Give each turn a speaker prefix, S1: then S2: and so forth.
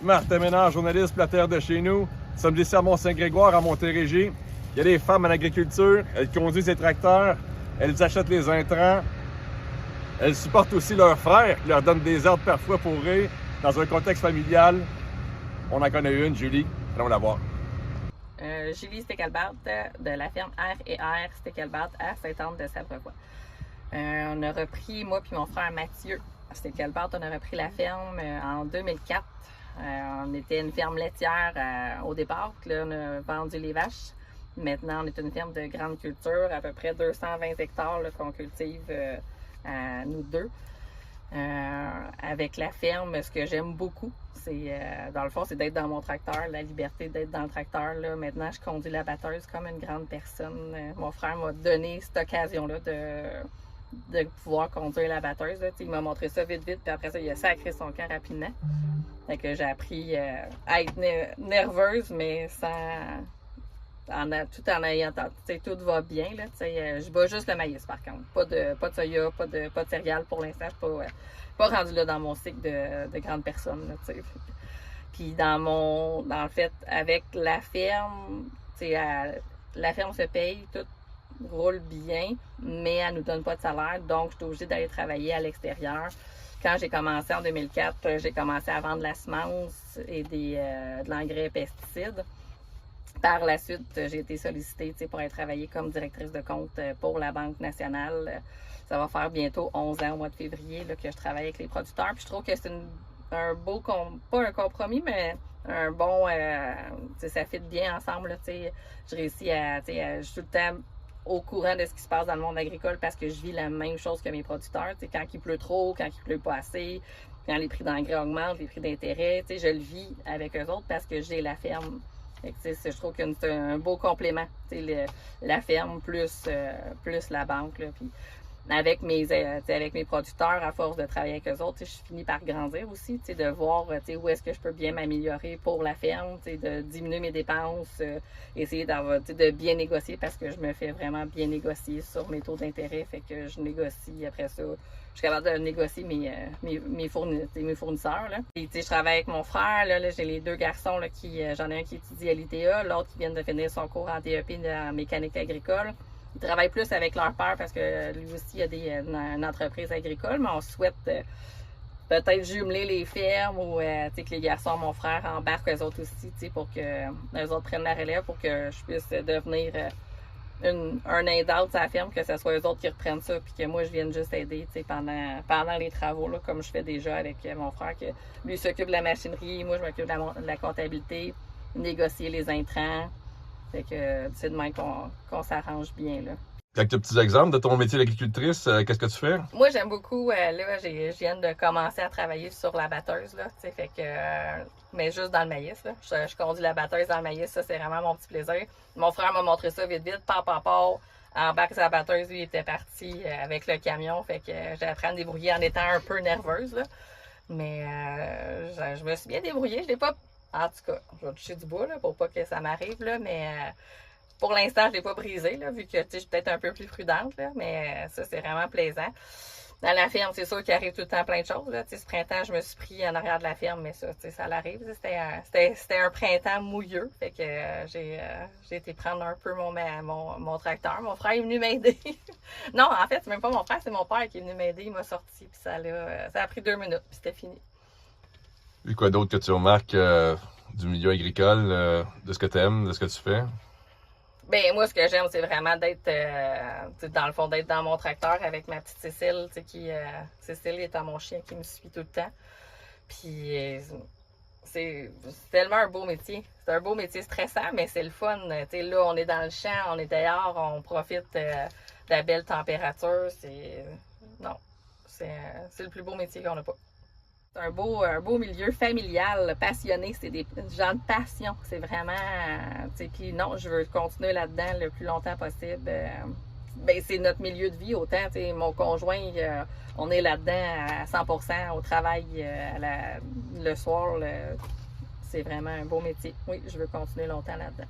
S1: Martin Ménard, journaliste pour La Terre de chez nous. Nous sommes ici à Mont-Saint-Grégoire, à Montérégie. Il y a des femmes en agriculture, elles conduisent les tracteurs, elles achètent les intrants. Elles supportent aussi leurs frères qui leur donnent des ordres parfois pour eux dans un contexte familial. On en connaît une, Julie. Allons la voir.
S2: Julie Stécalbart de la ferme R&R Stécalbart à Sainte-Anne-de-Savrevoix. On a repris, moi puis mon frère Mathieu Stécalbart, on a repris la ferme en 2004. On était une ferme laitière au départ, puis là on a vendu les vaches. Maintenant on est une ferme de grande culture, à peu près 220 hectares qu'on cultive à nous deux. Avec la ferme, ce que j'aime beaucoup, c'est dans le fond, c'est d'être dans mon tracteur, la liberté d'être dans le tracteur. Là. Maintenant, je conduis la batteuse comme une grande personne. Mon frère m'a donné cette occasion-là de pouvoir conduire la batteuse. Là. Il m'a montré ça vite, puis après ça, il a sacré son camp rapidement. Fait que j'ai appris à être nerveuse, mais sans... tout en ayant, tout va bien. Là, je bats juste le maïs par contre. Pas de soya, pas de céréales pour l'instant. Je suis pas rendue là dans mon cycle de grande personne. Là, puis dans le fait, avec la ferme, la ferme se paye, tout roule bien, mais elle nous donne pas de salaire. Donc, je suis obligée d'aller travailler à l'extérieur. Quand j'ai commencé en 2004, j'ai commencé à vendre de la semence et de l'engrais et pesticides. Par la suite, j'ai été sollicitée pour aller travailler comme directrice de compte pour la Banque nationale. Ça va faire bientôt 11 ans au mois de février là, que je travaille avec les producteurs. Puis je trouve que c'est un beau, pas un compromis, mais un bon, ça fit bien ensemble. Là, je réussis je suis tout le temps au courant de ce qui se passe dans le monde agricole parce que je vis la même chose que mes producteurs. Quand il pleut trop, quand il pleut pas assez, quand les prix d'engrais augmentent, les prix d'intérêt, je le vis avec eux autres parce que j'ai la ferme. Et que, je trouve que c'est un beau complément, la ferme plus la banque. Là, puis avec mes producteurs, à force de travailler avec eux autres, je finis par grandir aussi, de voir où est-ce que je peux bien m'améliorer pour la ferme, de diminuer mes dépenses, essayer de bien négocier parce que je me fais vraiment bien négocier sur mes taux d'intérêt, fait que je négocie après ça. Je suis capable de négocier mes fournisseurs. Là. Et, je travaille avec mon frère. Là, j'ai les deux garçons. Là, j'en ai un qui étudie à l'ITA, l'autre qui vient de finir son cours en DEP en mécanique agricole. Ils travaillent plus avec leur père parce que lui aussi a une entreprise agricole, mais on souhaite peut-être jumeler les fermes ou que les garçons, mon frère, embarquent eux autres aussi pour que eux autres prennent la relève pour que je puisse devenir... un aide-out à la ferme, que ce soit eux autres qui reprennent ça, puis que moi, je vienne juste aider pendant les travaux, là, comme je fais déjà avec mon frère, que lui s'occupe de la machinerie, moi, je m'occupe de la comptabilité, négocier les intrants. Fait que c'est de même qu'on s'arrange bien, là.
S1: Quelques petits exemples de ton métier d'agricultrice, qu'est-ce que tu fais?
S2: Moi, j'aime beaucoup, là, je viens de commencer à travailler sur la batteuse, là, fait que, mais juste dans le maïs, là. Je conduis la batteuse dans le maïs, ça, c'est vraiment mon petit plaisir. Mon frère m'a montré ça vite, embarque sa batteuse, lui, il était parti avec le camion, fait que j'ai appris à me débrouiller en étant un peu nerveuse, là. Mais je me suis bien débrouillée, je l'ai pas, en tout cas, je vais toucher du bois, là, pour pas que ça m'arrive, là, mais... pour l'instant, je ne l'ai pas brisé, là, vu que je suis peut-être un peu plus prudente, là, mais ça, c'est vraiment plaisant. Dans la ferme, c'est sûr qu'il arrive tout le temps plein de choses. Là. Ce printemps, je me suis pris en arrière de la ferme, mais ça l'arrive. C'était un printemps mouilleux. Fait que j'ai été prendre un peu mon tracteur. Mon frère est venu m'aider. Non, en fait, c'est même pas mon frère, c'est mon père qui est venu m'aider. Il m'a sorti, puis ça a pris 2 minutes, puis c'était fini.
S1: Et quoi d'autre que tu remarques du milieu agricole, de ce que tu aimes, de ce que tu fais?
S2: Ben moi, ce que j'aime, c'est vraiment d'être, dans le fond, d'être dans mon tracteur avec ma petite Cécile, Cécile étant mon chien qui me suit tout le temps. Puis c'est tellement un beau métier. C'est un beau métier stressant, mais c'est le fun. Là, on est dans le champ, on est dehors, on profite de la belle température. C'est le plus beau métier qu'on n'a pas. C'est un beau milieu familial, passionné. C'est des gens de passion. C'est vraiment... Puis non, je veux continuer là-dedans le plus longtemps possible. C'est notre milieu de vie autant. Mon conjoint, on est là-dedans à 100% au travail le soir. C'est vraiment un beau métier. Oui, je veux continuer longtemps là-dedans.